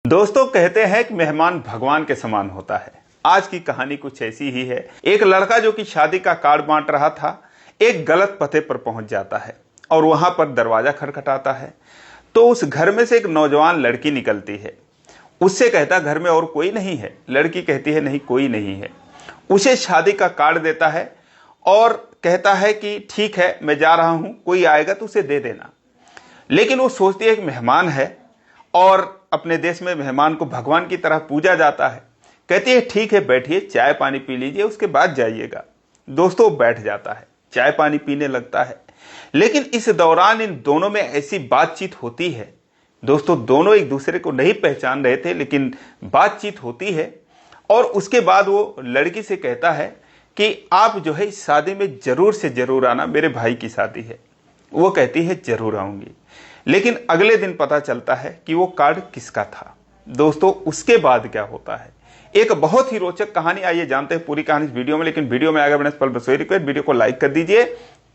दोस्तों, कहते हैं कि मेहमान भगवान के समान होता है। आज की कहानी कुछ ऐसी ही है। एक लड़का जो कि शादी का कार्ड बांट रहा था, एक गलत पते पर पहुंच जाता है और वहां पर दरवाजा खटखटाता है। तो उस घर में से एक नौजवान लड़की निकलती है। उससे कहता, घर में और कोई नहीं है? लड़की कहती है, नहीं कोई नहीं है। उसे शादी का कार्ड देता है और कहता है कि ठीक है, मैं जा रहा हूं, कोई आएगा तो उसे दे देना। लेकिन वो सोचती है कि मेहमान है और अपने देश में मेहमान को भगवान की तरह पूजा जाता है। कहती है ठीक है, बैठिए, चाय पानी पी लीजिए, उसके बाद जाइएगा। दोस्तों, बैठ जाता है, चाय पानी पीने लगता है। लेकिन इस दौरान इन दोनों में ऐसी बातचीत होती है। दोस्तों, दोनों एक दूसरे को नहीं पहचान रहे थे, लेकिन बातचीत होती है। और उसके बाद वो लड़की से कहता है कि आप जो है इस शादी में जरूर से जरूर आना, मेरे भाई की शादी है। वो कहती है जरूर आऊंगी। लेकिन अगले दिन पता चलता है कि वो कार्ड किसका था। दोस्तों, उसके बाद क्या होता है, एक बहुत ही रोचक कहानी। आइए जानते हैं पूरी कहानी इस वीडियो में। लेकिन वीडियो में आगे बढ़ने से पहले बस रिक्वेस्ट, वीडियो को लाइक कर दीजिए,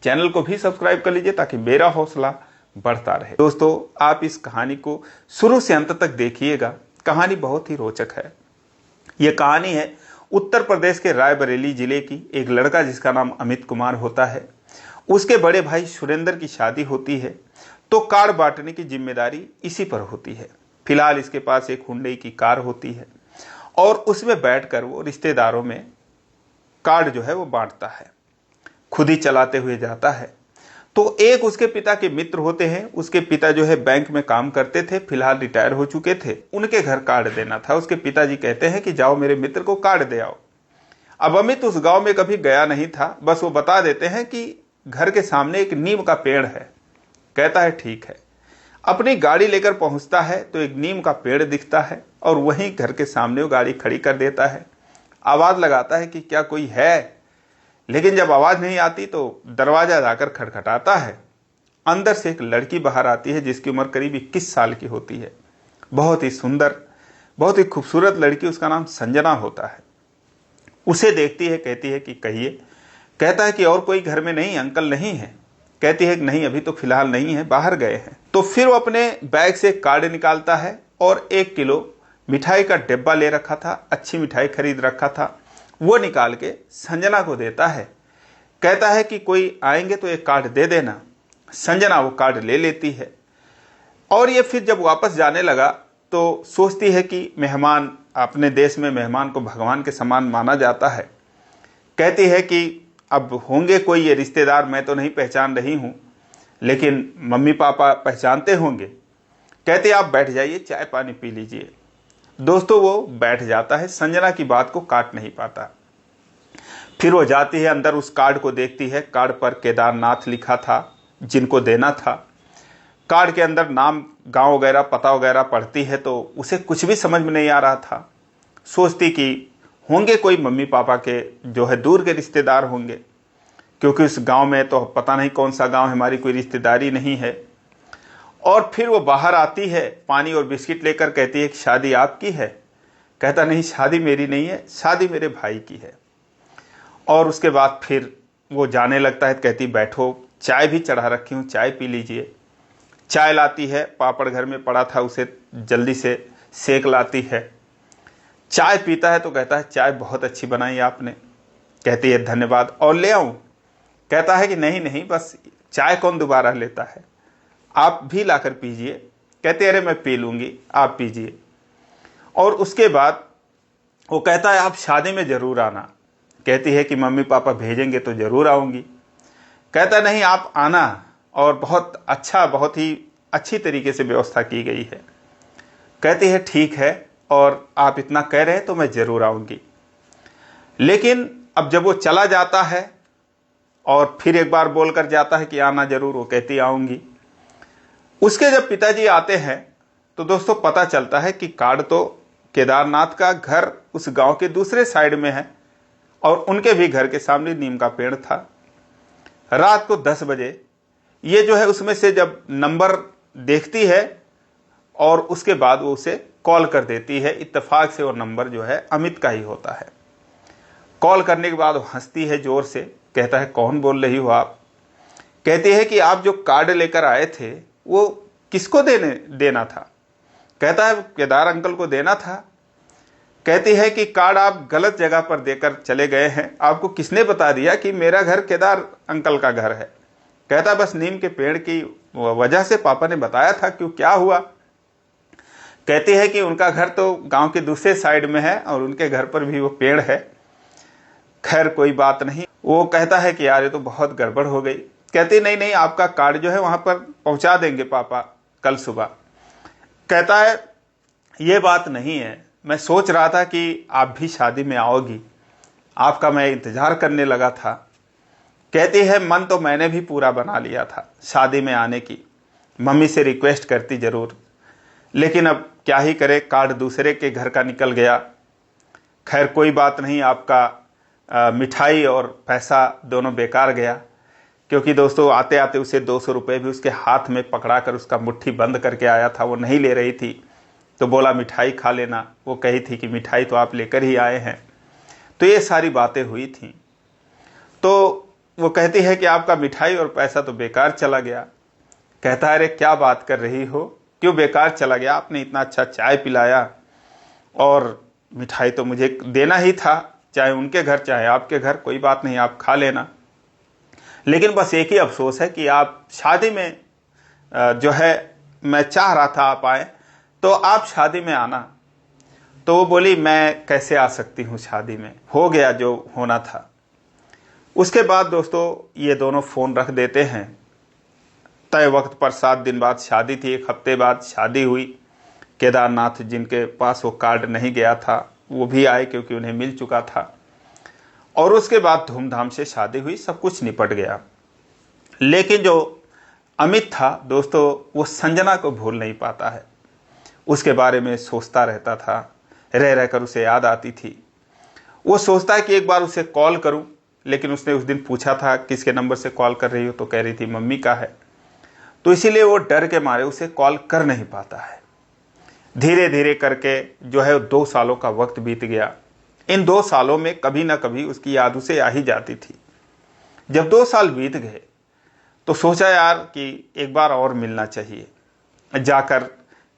चैनल को भी सब्सक्राइब कर लीजिए ताकि मेरा हौसला बढ़ता रहे। दोस्तों, आप इस कहानी को शुरू से अंत तक देखिएगा, कहानी बहुत ही रोचक है। यह कहानी है उत्तर प्रदेश के रायबरेली जिले की। एक लड़का जिसका नाम अमित कुमार होता है, उसके बड़े भाई सुरेंद्र की शादी होती है, तो कार्ड बांटने की जिम्मेदारी इसी पर होती है। फिलहाल इसके पास एक हुंडई की कार होती है और उसमें बैठकर वो रिश्तेदारों में कार्ड जो है वो बांटता है। खुद ही चलाते हुए जाता है। तो एक उसके पिता के मित्र होते हैं। उसके पिता जो है बैंक में काम करते थे, फिलहाल रिटायर हो चुके थे। उनके घर कार्ड देना था। उसके पिताजी कहते हैं कि जाओ मेरे मित्र को कार्ड दे आओ। अब अमित उस गांव में कभी गया नहीं था, बस वो बता देते हैं कि घर के सामने एक नीम का पेड़ है। कहता है ठीक है। अपनी गाड़ी लेकर पहुंचता है तो एक नीम का पेड़ दिखता है और वहीं घर के सामने वो गाड़ी खड़ी कर देता है। आवाज लगाता है कि क्या कोई है, लेकिन जब आवाज नहीं आती तो दरवाजा जाकर खटखटाता है। अंदर से एक लड़की बाहर आती है जिसकी उम्र करीब 21 साल की होती है। बहुत ही सुंदर, बहुत ही खूबसूरत लड़की। उसका नाम संजना होता है। उसे देखती है, कहती है कि कहिए। कहता है कि और कोई घर में नहीं, अंकल नहीं है? कहती है कि नहीं, अभी तो फिलहाल नहीं है, बाहर गए हैं। तो फिर वो अपने बैग से कार्ड निकालता है और 1 किलो मिठाई का डिब्बा ले रखा था, अच्छी मिठाई खरीद रखा था, वो निकाल के संजना को देता है। कहता है कि कोई आएंगे तो एक कार्ड दे देना। संजना वो कार्ड ले लेती है और ये फिर जब वापस जाने लगा तो सोचती है कि मेहमान, अपने देश में मेहमान को भगवान के समान माना जाता है। कहती है कि अब होंगे कोई ये रिश्तेदार, मैं तो नहीं पहचान रही हूं, लेकिन मम्मी पापा पहचानते होंगे। कहते आप बैठ जाइए, चाय पानी पी लीजिए। दोस्तों, वो बैठ जाता है, संजना की बात को काट नहीं पाता। फिर वो जाती है अंदर, उस कार्ड को देखती है। कार्ड पर केदारनाथ लिखा था, जिनको देना था। कार्ड के अंदर नाम, गांव वगैरह, पता वगैरह पढ़ती है तो उसे कुछ भी समझ में नहीं आ रहा था। सोचती कि होंगे कोई मम्मी पापा के जो है दूर के रिश्तेदार होंगे, क्योंकि उस गांव में तो पता नहीं कौन सा गांव, हमारी कोई रिश्तेदारी नहीं है। और फिर वो बाहर आती है पानी और बिस्किट लेकर। कहती है कि शादी आपकी है? कहता नहीं, शादी मेरी नहीं है, शादी मेरे भाई की है। और उसके बाद फिर वो जाने लगता है। कहती बैठो, चाय भी चढ़ा रखी हूँ, चाय पी लीजिए। चाय लाती है, पापड़ घर में पड़ा था, उसे जल्दी से सेक लाती है। चाय पीता है तो कहता है चाय बहुत अच्छी बनाई आपने। कहती है धन्यवाद, और ले आऊं? कहता है कि नहीं नहीं, बस चाय कौन दोबारा लेता है, आप भी लाकर पीजिए। कहते अरे मैं पी लूंगी, आप पीजिए। और उसके बाद वो कहता है आप शादी में जरूर आना। कहती है कि मम्मी पापा भेजेंगे तो जरूर आऊंगी। कहता नहीं, आप आना, और बहुत अच्छा, बहुत ही अच्छी तरीके से व्यवस्था की गई है। कहती है ठीक है, और आप इतना कह रहे हैं तो मैं जरूर आऊंगी। लेकिन अब जब वो चला जाता है और फिर एक बार बोलकर जाता है कि आना जरूर, वो कहती आऊंगी। उसके जब पिताजी आते हैं तो दोस्तों पता चलता है कि कार्ड तो केदारनाथ का घर उस गांव के दूसरे साइड में है और उनके भी घर के सामने नीम का पेड़ था। रात को 10 बजे ये जो है उसमें से जब नंबर देखती है और उसके बाद वो उसे कॉल कर देती है। इत्तेफाक से वो नंबर जो है अमित का ही होता है। कॉल करने के बाद वो हंसती है जोर से। कहता है कौन बोल रही हो आप? कहती है कि आप जो कार्ड लेकर आए थे वो किसको देना था? कहता है केदार अंकल को देना था। कहती है कि कार्ड आप गलत जगह पर देकर चले गए हैं, आपको किसने बता दिया कि मेरा घर केदार अंकल का घर है? कहता बस नीम के पेड़ की वजह से पापा ने बताया था। क्यों, क्या हुआ? कहती है कि उनका घर तो गांव के दूसरे साइड में है और उनके घर पर भी वो पेड़ है। खैर कोई बात नहीं। वो कहता है कि यार ये तो बहुत गड़बड़ हो गई। कहती नहीं नहीं, आपका कार्ड जो है वहां पर पहुंचा देंगे पापा कल सुबह। कहता है ये बात नहीं है, मैं सोच रहा था कि आप भी शादी में आओगी, आपका मैं इंतजार करने लगा था। कहती है मन तो मैंने भी पूरा बना लिया था शादी में आने की, मम्मी से रिक्वेस्ट करती जरूर, लेकिन अब क्या ही करे, कार्ड दूसरे के घर का निकल गया। खैर कोई बात नहीं, आपका मिठाई और पैसा दोनों बेकार गया। क्योंकि दोस्तों आते आते उसे 200 रुपये भी उसके हाथ में पकड़ा कर उसका मुट्ठी बंद करके आया था। वो नहीं ले रही थी तो बोला मिठाई खा लेना। वो कही थी कि मिठाई तो आप लेकर ही आए हैं। तो ये सारी बातें हुई थी। तो वो कहती है कि आपका मिठाई और पैसा तो बेकार चला गया। कहता है अरे क्या बात कर रही हो, क्यों बेकार चला गया? आपने इतना अच्छा चाय पिलाया और मिठाई तो मुझे देना ही था, चाहे उनके घर चाहे आपके घर, कोई बात नहीं, आप खा लेना। लेकिन बस एक ही अफसोस है कि आप शादी में जो है, मैं चाह रहा था आप आए, तो आप शादी में आना। तो वो बोली मैं कैसे आ सकती हूँ शादी में, हो गया जो होना था। उसके बाद दोस्तों ये दोनों फ़ोन रख देते हैं। तय वक्त पर 7 दिन बाद शादी थी, 1 हफ्ते बाद शादी हुई। केदारनाथ जिनके पास वो कार्ड नहीं गया था वो भी आए क्योंकि उन्हें मिल चुका था। और उसके बाद धूमधाम से शादी हुई, सब कुछ निपट गया। लेकिन जो अमित था दोस्तों, वो संजना को भूल नहीं पाता है। उसके बारे में सोचता रहता था, रह रहकर उसे याद आती थी। वो सोचता है कि एक बार उसे कॉल करूं, लेकिन उसने उस दिन पूछा था किसके नंबर से कॉल कर रही हो, तो कह रही थी मम्मी का है। तो इसीलिए वो डर के मारे उसे कॉल कर नहीं पाता है। धीरे धीरे करके जो है 2 सालों का वक्त बीत गया। इन 2 सालों में कभी ना कभी उसकी याद उसे आ ही जाती थी। जब 2 साल बीत गए तो सोचा यार कि एक बार और मिलना चाहिए, जाकर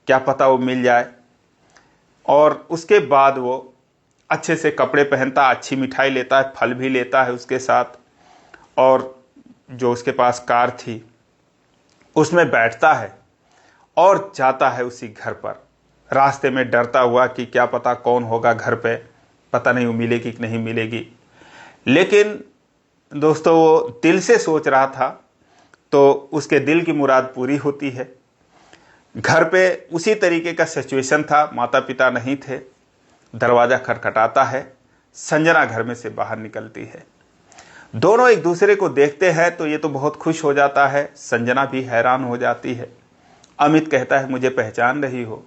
क्या पता वो मिल जाए। और उसके बाद वो अच्छे से कपड़े पहनता, अच्छी मिठाई लेता है, फल भी लेता है उसके साथ, और जो उसके पास कार थी उसमें बैठता है और जाता है उसी घर पर। रास्ते में डरता हुआ कि क्या पता कौन होगा घर पे, पता नहीं वो मिलेगी कि नहीं मिलेगी। लेकिन दोस्तों वो दिल से सोच रहा था तो उसके दिल की मुराद पूरी होती है। घर पे उसी तरीके का सिचुएशन था, माता पिता नहीं थे। दरवाज़ा खटखटाता है, संजना घर में से बाहर निकलती है। दोनों एक दूसरे को देखते हैं तो ये तो बहुत खुश हो जाता है, संजना भी हैरान हो जाती है। अमित कहता है मुझे पहचान रही हो?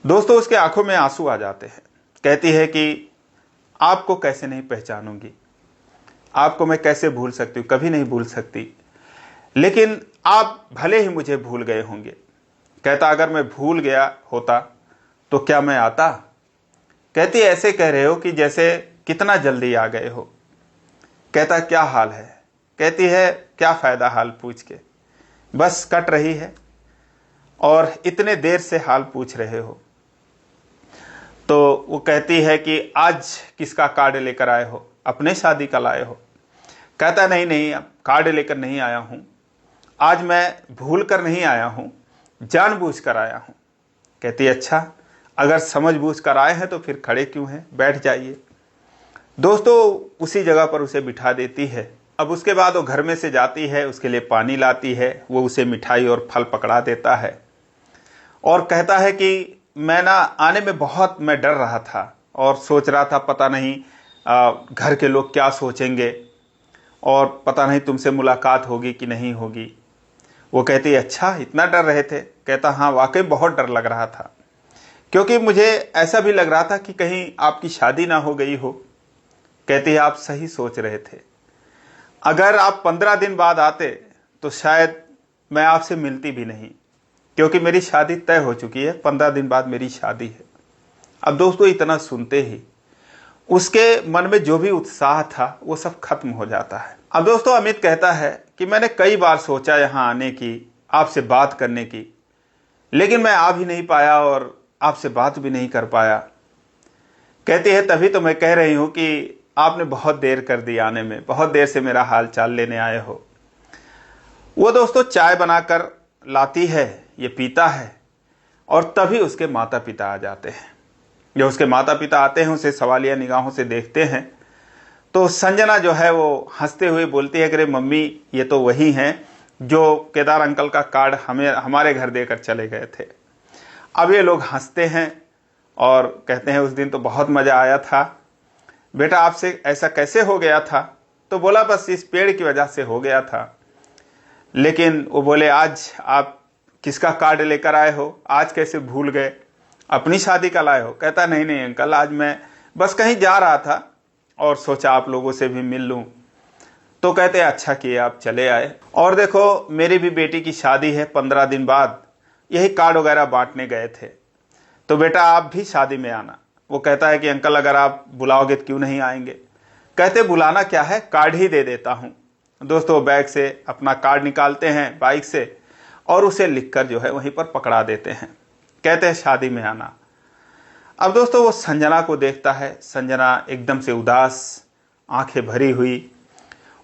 दोस्तों उसके आंखों में आंसू आ जाते हैं। कहती है कि आपको कैसे नहीं पहचानूंगी, आपको मैं कैसे भूल सकती हूँ, कभी नहीं भूल सकती, लेकिन आप भले ही मुझे भूल गए होंगे। कहता अगर मैं भूल गया होता तो क्या मैं आता? कहती ऐसे कह रहे हो कि जैसे कितना जल्दी आ गए हो। कहता क्या हाल है? कहती है क्या फ़ायदा हाल पूछ के, बस कट रही है और इतने देर से हाल पूछ रहे हो। तो वो कहती है कि आज किसका कार्ड लेकर आए हो, अपने शादी का लाए हो? कहता नहीं नहीं, कार्ड लेकर नहीं आया हूँ, आज मैं भूल कर नहीं आया हूँ, जानबूझ कर आया हूँ। कहती अच्छा, अगर समझबूझ कर आए हैं तो फिर खड़े क्यों हैं, बैठ जाइए। दोस्तों उसी जगह पर उसे बिठा देती है। अब उसके बाद वो घर में से जाती है, उसके लिए पानी लाती है, वो उसे मिठाई और फल पकड़ा देता है और कहता है कि मैं ना आने में बहुत मैं डर रहा था और सोच रहा था पता नहीं घर के लोग क्या सोचेंगे और पता नहीं तुमसे मुलाकात होगी कि नहीं होगी। वो कहती अच्छा इतना डर रहे थे? कहता हाँ वाकई बहुत डर लग रहा था, क्योंकि मुझे ऐसा भी लग रहा था कि कहीं आपकी शादी ना हो गई हो। कहती है आप सही सोच रहे थे, अगर आप 15 दिन बाद आते तो शायद मैं आपसे मिलती भी नहीं, क्योंकि मेरी शादी तय हो चुकी है, 15 दिन बाद मेरी शादी है। अब दोस्तों इतना सुनते ही उसके मन में जो भी उत्साह था वो सब खत्म हो जाता है। अब दोस्तों अमित कहता है कि मैंने कई बार सोचा यहाँ आने की, आपसे बात करने की, लेकिन मैं आ भी नहीं पाया और आपसे बात भी नहीं कर पाया। कहती है तभी तो मैं कह रही हूं कि आपने बहुत देर कर दी आने में, बहुत देर से मेरा हाल चाल लेने आए हो। वो दोस्तों चाय बनाकर लाती है, ये पीता है और तभी उसके माता पिता आ जाते हैं। जब उसके माता पिता आते हैं, उसे सवालिया निगाहों से देखते हैं, तो संजना जो है वो हंसते हुए बोलती है कि अरे मम्मी, ये तो वही हैं जो केदार अंकल का कार्ड हमारे घर देकर चले गए थे। अब ये लोग हंसते हैं और कहते हैं उस दिन तो बहुत मजा आया था, बेटा आपसे ऐसा कैसे हो गया था? तो बोला बस इस पेड़ की वजह से हो गया था। लेकिन वो बोले आज आप किसका कार्ड लेकर आए हो? आज कैसे भूल गए? अपनी शादी का लाए हो? कहता नहीं नहीं अंकल, आज मैं बस कहीं जा रहा था और सोचा आप लोगों से भी मिल लूं। तो कहते अच्छा किए आप चले आए। और देखो मेरी भी बेटी की शादी है 15 दिन बाद, यही कार्ड वगैरह बांटने गए थे, तो बेटा आप भी शादी में आना। वो कहता है कि अंकल अगर आप बुलाओगे तो क्यों नहीं आएंगे? कहते बुलाना क्या है, कार्ड ही दे देता हूं। दोस्तों बैग से अपना कार्ड निकालते हैं बाइक से और उसे लिखकर जो है वहीं पर पकड़ा देते हैं। कहते हैं शादी में आना। अब दोस्तों वो संजना को देखता है, संजना एकदम से उदास, आंखें भरी हुई।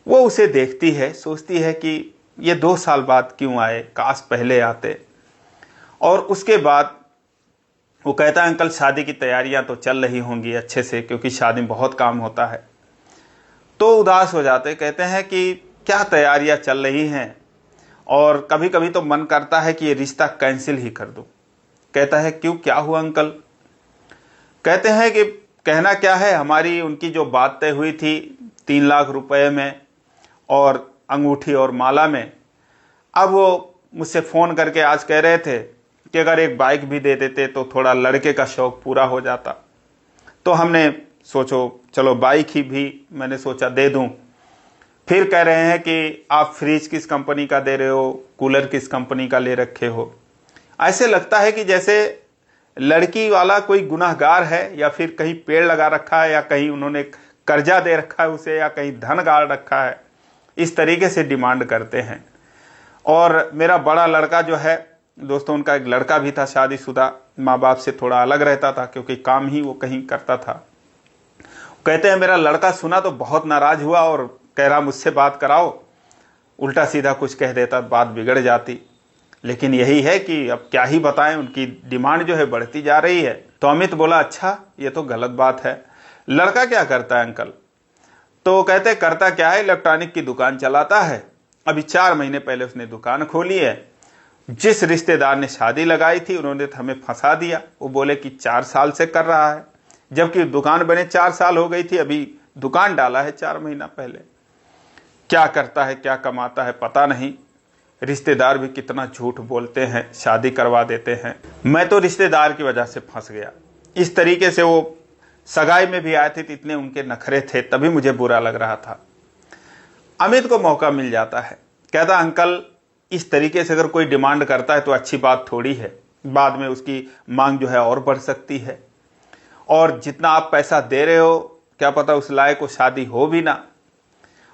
वो उसे देखती है, सोचती है कि ये 2 साल बाद क्यों आए, काश पहले आते। और उसके बाद वो कहता है अंकल शादी की तैयारियां तो चल रही होंगी अच्छे से, क्योंकि शादी में बहुत काम होता है। तो उदास हो जाते, कहते हैं कि क्या तैयारियां चल रही हैं, और कभी कभी तो मन करता है कि ये रिश्ता कैंसिल ही कर दूं। कहता है क्यों, क्या हुआ अंकल? कहते हैं कि कहना क्या है, हमारी उनकी जो बात तय हुई थी 3 लाख रुपए में और अंगूठी और माला में, अब वो मुझसे फ़ोन करके आज कह रहे थे कि अगर एक बाइक भी दे देते तो थोड़ा लड़के का शौक पूरा हो जाता। तो हमने सोचो चलो बाइक ही भी मैंने सोचा दे दूं। फिर कह रहे हैं कि आप फ्रिज किस कंपनी का दे रहे हो, कूलर किस कंपनी का ले रखे हो। ऐसे लगता है कि जैसे लड़की वाला कोई गुनहगार है, या फिर कहीं पेड़ लगा रखा है, या कहीं उन्होंने कर्जा दे रखा है उसे, या कहीं धन गाड़ रखा है। इस तरीके से डिमांड करते हैं। और मेरा बड़ा लड़का जो है दोस्तों, उनका एक लड़का भी था शादीशुदा, माँ बाप से थोड़ा अलग रहता था क्योंकि काम ही वो कहीं करता था। कहते हैं मेरा लड़का सुना तो बहुत नाराज हुआ और कह रहा मुझसे बात कराओ। उल्टा सीधा कुछ कह देता, बात बिगड़ जाती। लेकिन यही है कि अब क्या ही बताएं, उनकी डिमांड जो है बढ़ती जा रही है। तो अमित बोला अच्छा ये तो गलत बात है, लड़का क्या करता है अंकल? तो कहते करता क्या है, इलेक्ट्रॉनिक की दुकान चलाता है। अभी 4 महीने पहले उसने दुकान खोली है। जिस रिश्तेदार ने शादी लगाई थी उन्होंने तो हमें फंसा दिया। वो बोले कि 4 साल से कर रहा है, जबकि दुकान बने 4 साल हो गई थी, अभी दुकान डाला है 4 महीना पहले। क्या करता है, क्या कमाता है पता नहीं। रिश्तेदार भी कितना झूठ बोलते हैं, शादी करवा देते हैं। मैं तो रिश्तेदार की वजह से फंस गया। इस तरीके से वो सगाई में भी आए थे तो इतने उनके नखरे थे, तभी मुझे बुरा लग रहा था। अमित को मौका मिल जाता है, कहता अंकल इस तरीके से अगर कोई डिमांड करता है तो अच्छी बात थोड़ी है, बाद में उसकी मांग जो है और बढ़ सकती है। और जितना आप पैसा दे रहे हो क्या पता उस लायक को शादी हो भी ना।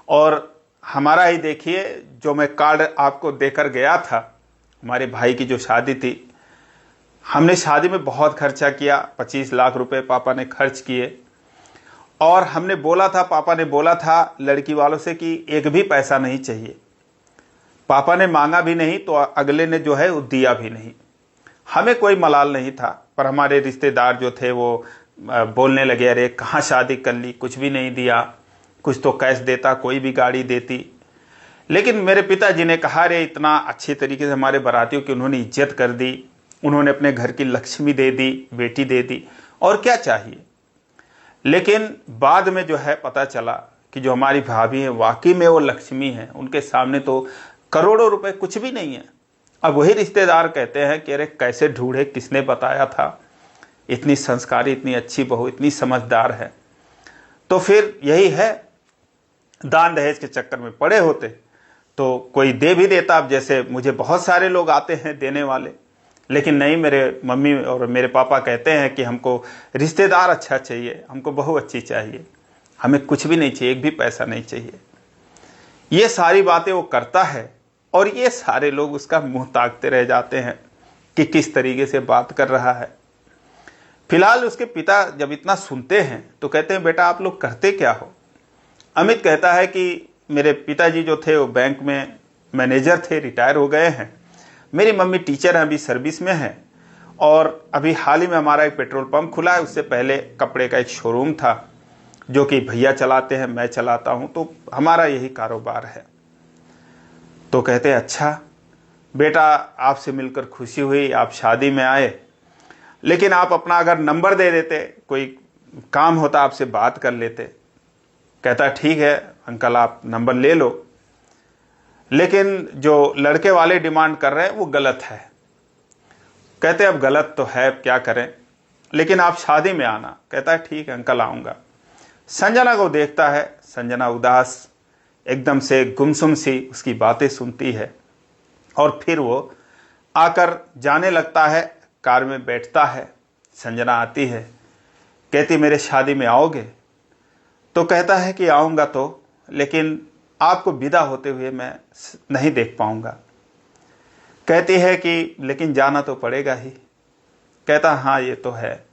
और हमारा ही देखिए, जो मैं कार्ड आपको देकर गया था, हमारे भाई की जो शादी थी, हमने शादी में बहुत खर्चा किया, 25 लाख रुपए पापा ने खर्च किए। और हमने बोला था, पापा ने बोला था लड़की वालों से कि एक भी पैसा नहीं चाहिए। पापा ने मांगा भी नहीं तो अगले ने जो है वो दिया भी नहीं। हमें कोई मलाल नहीं था, पर हमारे रिश्तेदार जो थे वो बोलने लगे अरे कहाँ शादी कर ली, कुछ भी नहीं दिया, कुछ तो कैश देता, कोई भी गाड़ी देती। लेकिन मेरे पिताजी ने कहा अरे इतना अच्छे तरीके से हमारे बारातियों की उन्होंने इज्जत कर दी, उन्होंने अपने घर की लक्ष्मी दे दी, बेटी दे दी, और क्या चाहिए। लेकिन बाद में जो है पता चला कि जो हमारी भाभी है वाकई में वो लक्ष्मी है, उनके सामने तो करोड़ों रुपए कुछ भी नहीं है। अब वही रिश्तेदार कहते हैं कि अरे कैसे ढूंढे, किसने बताया था, इतनी संस्कारी, इतनी अच्छी बहू, इतनी समझदार है। तो फिर यही है, दान दहेज के चक्कर में पड़े होते तो कोई दे भी देता। अब जैसे मुझे बहुत सारे लोग आते हैं देने वाले, लेकिन नहीं, मेरे मम्मी और मेरे पापा कहते हैं कि हमको रिश्तेदार अच्छा चाहिए, हमको बहू अच्छी चाहिए, हमें कुछ भी नहीं चाहिए, एक भी पैसा नहीं चाहिए। ये सारी बातें वो करता है और ये सारे लोग उसका मुंह ताकते रह जाते हैं कि किस तरीके से बात कर रहा है। फिलहाल उसके पिता जब इतना सुनते हैं तो कहते हैं, बेटा आप लोग करते क्या हो? अमित कहता है कि मेरे पिताजी जो थे वो बैंक में मैनेजर थे, रिटायर हो गए हैं। मेरी मम्मी टीचर हैं, अभी सर्विस में है, और अभी हाल ही में हमारा एक पेट्रोल पंप खुला है। उससे पहले कपड़े का एक शोरूम था जो कि भैया चलाते हैं, मैं चलाता हूं, तो हमारा यही कारोबार है। तो कहते हैं, अच्छा बेटा आपसे मिलकर खुशी हुई, आप शादी में आए, लेकिन आप अपना अगर नंबर दे देते, कोई काम होता आपसे बात कर लेते। कहता ठीक है अंकल आप नंबर ले लो, लेकिन जो लड़के वाले डिमांड कर रहे हैं वो गलत है। कहते अब गलत तो है, क्या करें, लेकिन आप शादी में आना। कहता है ठीक है अंकल आऊँगा। संजना को देखता है, संजना उदास एकदम से गुमसुम सी उसकी बातें सुनती है, और फिर वो आकर जाने लगता है, कार में बैठता है। संजना आती है, कहती मेरे शादी में आओगे? तो कहता है कि आऊँगा तो, लेकिन आपको विदा होते हुए मैं नहीं देख पाऊँगा। कहती है कि लेकिन जाना तो पड़ेगा ही। कहता हाँ ये तो है।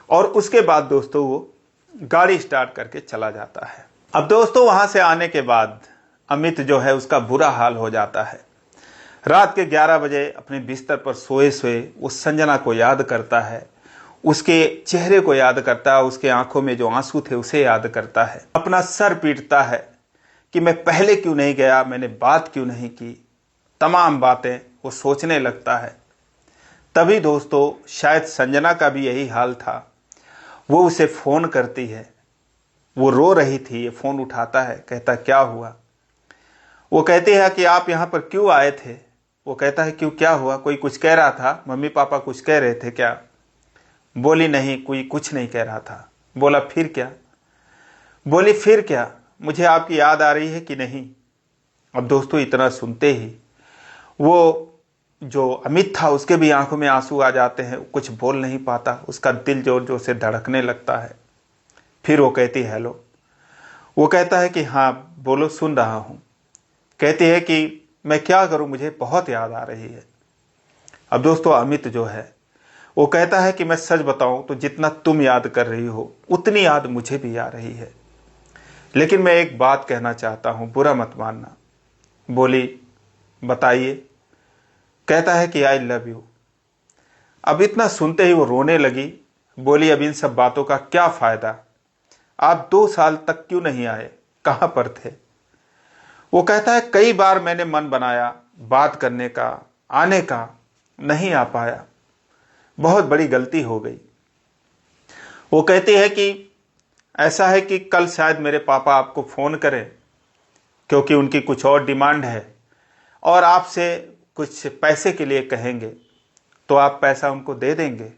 और उसके बाद दोस्तों वो गाड़ी स्टार्ट करके चला जाता है। अब दोस्तों वहां से आने के बाद अमित जो है उसका बुरा हाल हो जाता है। रात के 11 बजे अपने बिस्तर पर सोए सोए उस संजना को याद करता है, उसके चेहरे को याद करता है, उसके आंखों में जो आंसू थे उसे याद करता है। अपना सर पीटता है कि मैं पहले क्यों नहीं गया, मैंने बात क्यों नहीं की। तमाम बातें वो सोचने लगता है। तभी दोस्तों शायद संजना का भी यही हाल था। वो उसे फोन करती है, वो रो रही थी, ये फोन उठाता है, कहता क्या हुआ? वो कहती है कि आप यहाँ पर क्यों आए थे? वो कहता है क्यों, क्या हुआ? कोई कुछ कह रहा था, मम्मी पापा कुछ कह रहे थे क्या? बोली नहीं, कोई कुछ नहीं कह रहा था। बोला फिर क्या? बोली फिर क्या, मुझे आपकी याद आ रही है कि नहीं? अब दोस्तों इतना सुनते ही वो जो अमित था उसके भी आंखों में आंसू आ जाते हैं, कुछ बोल नहीं पाता, उसका दिल जोर जोर से धड़कने लगता है। फिर वो कहती है हेलो। वो कहता है कि हाँ बोलो, सुन रहा हूँ। कहती है कि मैं क्या करूँ, मुझे बहुत याद आ रही है। अब दोस्तों अमित जो है वो कहता है कि मैं सच बताऊं तो जितना तुम याद कर रही हो उतनी याद मुझे भी आ रही है, लेकिन मैं एक बात कहना चाहता हूं, बुरा मत मानना। बोली बताइए। कहता है कि आई लव यू। अब इतना सुनते ही वो रोने लगी। बोली अब इन सब बातों का क्या फायदा, आप 2 साल तक क्यों नहीं आए, कहां पर थे? वो कहता है कई बार मैंने मन बनाया बात करने का, आने का, नहीं आ पाया, बहुत बड़ी गलती हो गई। वो कहती है कि ऐसा है कि कल शायद मेरे पापा आपको फोन करें, क्योंकि उनकी कुछ और डिमांड है, और आपसे कुछ पैसे के लिए कहेंगे, तो आप पैसा उनको दे देंगे?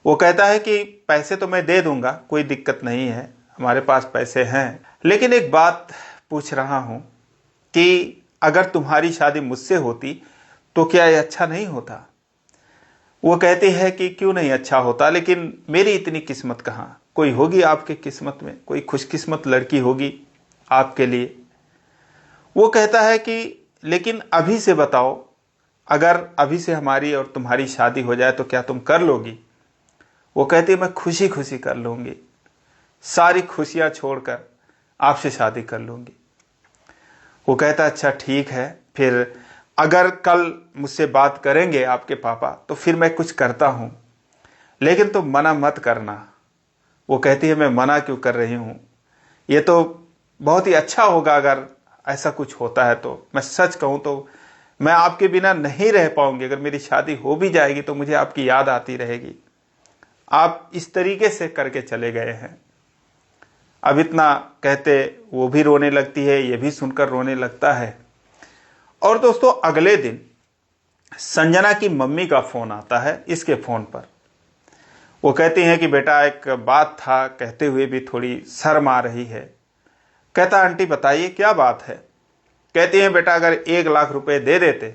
वो कहता है कि पैसे तो मैं दे दूंगा, कोई दिक्कत नहीं है, हमारे पास पैसे हैं, लेकिन एक बात पूछ रहा हूं कि अगर तुम्हारी शादी मुझसे होती तो क्या ये अच्छा नहीं होता? वो कहती है कि क्यों नहीं अच्छा होता, लेकिन मेरी इतनी किस्मत कहाँ, कोई होगी आपके किस्मत में, कोई खुशकिस्मत लड़की होगी आपके लिए। वो कहता है कि लेकिन अभी से बताओ, अगर अभी से हमारी और तुम्हारी शादी हो जाए तो क्या तुम कर लोगी? वो कहती है मैं खुशी खुशी कर लूंगी, सारी खुशियां छोड़कर आपसे शादी कर लूंगी। वो कहता अच्छा ठीक है, फिर अगर कल मुझसे बात करेंगे आपके पापा तो फिर मैं कुछ करता हूं, लेकिन तुम मना मत करना। वो कहती है मैं मना क्यों कर रही हूं, ये तो बहुत ही अच्छा होगा अगर ऐसा कुछ होता है तो। मैं सच कहूं तो मैं आपके बिना नहीं रह पाऊंगी, अगर मेरी शादी हो भी जाएगी तो मुझे आपकी याद आती रहेगी। आप इस तरीके से करके चले गए हैं। अब इतना कहते वो भी रोने लगती है, ये भी सुनकर रोने लगता है। और दोस्तों अगले दिन संजना की मम्मी का फोन आता है इसके फोन पर। वो कहती हैं कि बेटा एक बात था, कहते हुए भी थोड़ी शर्म आ रही है। कहता आंटी बताइए क्या बात है? कहती हैं बेटा अगर 1 लाख रुपए दे देते,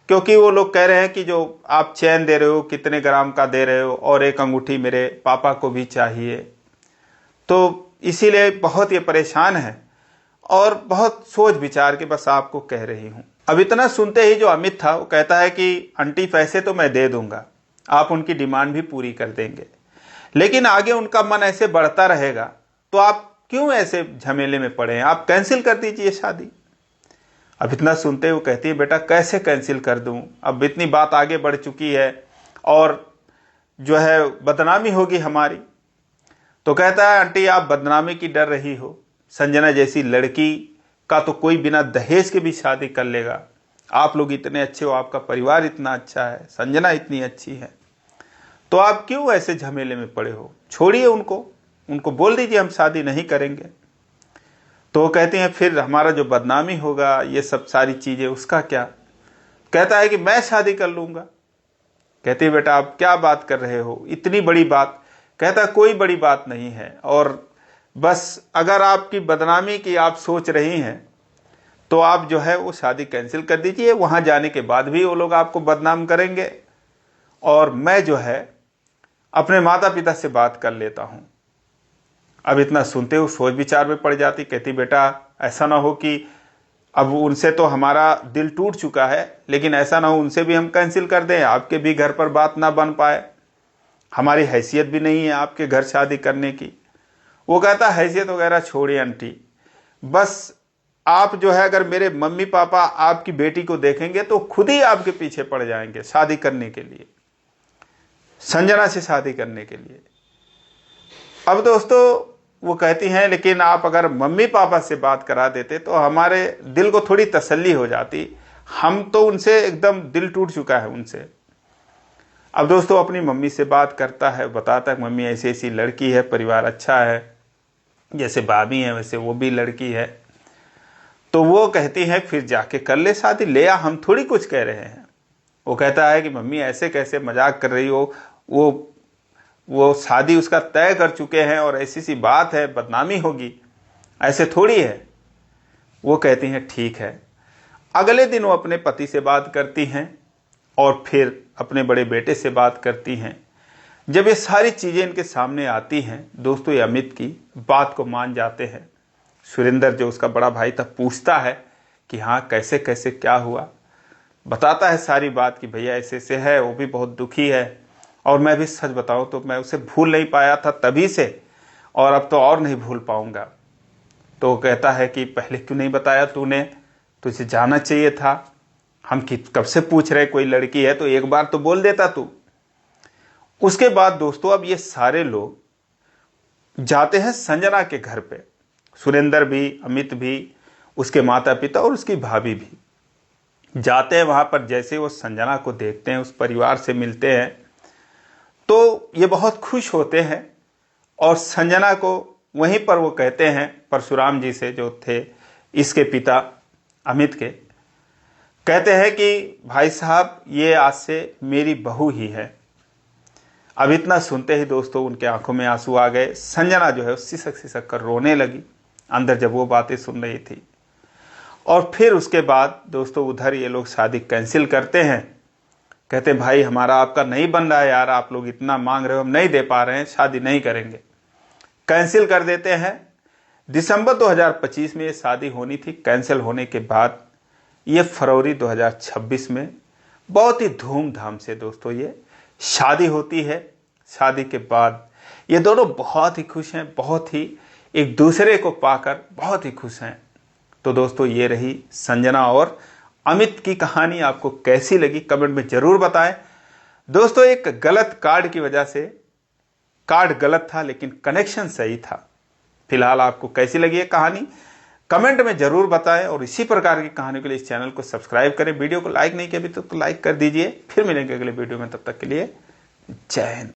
क्योंकि वो लोग कह रहे हैं कि जो आप चैन दे रहे हो कितने ग्राम का दे रहे हो, और एक अंगूठी मेरे पापा को भी चाहिए, तो इसीलिए बहुत ये परेशान है और बहुत सोच विचार के बस आपको कह रही हूं। अब इतना सुनते ही जो अमित था वो कहता है कि आंटी पैसे तो मैं दे दूंगा, आप उनकी डिमांड भी पूरी कर देंगे, लेकिन आगे उनका मन ऐसे बढ़ता रहेगा तो आप क्यों ऐसे झमेले में पड़े हैं, आप कैंसिल कर दीजिए शादी। अब इतना सुनते हुए कहती है बेटा कैसे कैंसिल कर दूं, अब इतनी बात आगे बढ़ चुकी है और जो है बदनामी होगी हमारी। तो कहता है आंटी आप बदनामी की डर रही हो, संजना जैसी लड़की का तो कोई बिना दहेज के भी शादी कर लेगा, आप लोग इतने अच्छे हो, आपका परिवार इतना अच्छा है, संजना इतनी अच्छी है, तो आप क्यों ऐसे झमेले में पड़े हो, छोड़िए उनको बोल दीजिए हम शादी नहीं करेंगे। तो वो कहते हैं फिर हमारा जो बदनामी होगा ये सब सारी चीजें उसका क्या। कहता है कि मैं शादी कर लूंगा। कहती है बेटा आप क्या बात कर रहे हो, इतनी बड़ी बात। कहता कोई बड़ी बात नहीं है, और बस अगर आपकी बदनामी की आप सोच रही हैं तो आप जो है वो शादी कैंसिल कर दीजिए, वहां जाने के बाद भी वो लोग आपको बदनाम करेंगे, और मैं जो है अपने माता पिता से बात कर लेता हूं। अब इतना सुनते हुए सोच विचार में पड़ जाती। कहती बेटा ऐसा ना हो कि अब उनसे तो हमारा दिल टूट चुका है, लेकिन ऐसा ना हो उनसे भी हम कैंसिल कर दें, आपके भी घर पर बात ना बन पाए, हमारी हैसियत भी नहीं है आपके घर शादी करने की। वो कहता हैसियत वगैरह छोड़िए आंटी, बस आप जो है अगर मेरे मम्मी पापा आपकी बेटी को देखेंगे तो खुद ही आपके पीछे पड़ जाएंगे शादी करने के लिए, संजना से शादी करने के लिए। अब दोस्तों वो कहती हैं लेकिन आप अगर मम्मी पापा से बात करा देते तो हमारे दिल को थोड़ी तसल्ली हो जाती, हम तो उनसे एकदम दिल टूट चुका है उनसे। अब दोस्तों अपनी मम्मी से बात करता है, बताता है मम्मी ऐसी ऐसी लड़की है, परिवार अच्छा है, जैसे भाभी है वैसे वो भी लड़की है। तो वो कहती है फिर जाके कर ले शादी, ले आ, हम थोड़ी कुछ कह रहे हैं। वो कहता है कि मम्मी ऐसे कैसे मजाक कर रही हो, वो शादी उसका तय कर चुके हैं और ऐसी सी बात है बदनामी होगी, ऐसे थोड़ी है। वो कहती हैं ठीक है। अगले दिन वो अपने पति से बात करती हैं और फिर अपने बड़े बेटे से बात करती हैं। जब ये सारी चीजें इनके सामने आती हैं दोस्तों, ये अमित की बात को मान जाते हैं। सुरेंद्र जो उसका बड़ा भाई था पूछता है कि हाँ कैसे कैसे क्या हुआ, बताता है सारी बात कि भैया ऐसे ऐसे है, वो भी बहुत दुखी है, और मैं भी सच बताऊं तो मैं उसे भूल नहीं पाया था तभी से, और अब तो और नहीं भूल पाऊंगा। तो कहता है कि पहले क्यों नहीं बताया तूने, तुझे जाना चाहिए था, हम कब से पूछ रहे कोई लड़की है तो एक बार तो बोल देता तू। उसके बाद दोस्तों अब ये सारे लोग जाते हैं संजना के घर पे, सुरेंद्र भी, अमित भी, उसके माता पिता और उसकी भाभी भी जाते हैं वहां पर। जैसे वो संजना को देखते हैं, उस परिवार से मिलते हैं, तो ये बहुत खुश होते हैं और संजना को वहीं पर वो कहते हैं परशुराम जी से, जो थे इसके पिता अमित के, कहते हैं कि भाई साहब ये आज से मेरी बहू ही है। अब इतना सुनते ही दोस्तों उनके आंखों में आंसू आ गए। संजना जो है सिसक सिसक कर रोने लगी अंदर जब वो बातें सुन रही थी। और फिर उसके बाद दोस्तों उधर ये लोग शादी कैंसिल करते हैं। कहते हैं भाई हमारा आपका नहीं बन रहा है यार, आप लोग इतना मांग रहे हो, हम नहीं दे पा रहे हैं, शादी नहीं करेंगे, कैंसिल कर देते हैं। दिसंबर 2025 में ये शादी होनी थी। कैंसिल होने के बाद ये फरवरी 2026 में बहुत ही धूमधाम से दोस्तों ये शादी होती है। शादी के बाद ये दोनों बहुत ही खुश हैं, बहुत ही एक दूसरे को पाकर बहुत ही खुश हैं। तो दोस्तों ये रही संजना और अमित की कहानी। आपको कैसी लगी कमेंट में जरूर बताएं। दोस्तों एक गलत कार्ड की वजह से, कार्ड गलत था लेकिन कनेक्शन सही था। फिलहाल आपको कैसी लगी है कहानी कमेंट में जरूर बताएं, और इसी प्रकार की कहानी के लिए इस चैनल को सब्सक्राइब करें। वीडियो को लाइक नहीं किया अभी तो लाइक कर दीजिए। फिर मिलेंगे अगले वीडियो में, तब तक के लिए जय हिंद।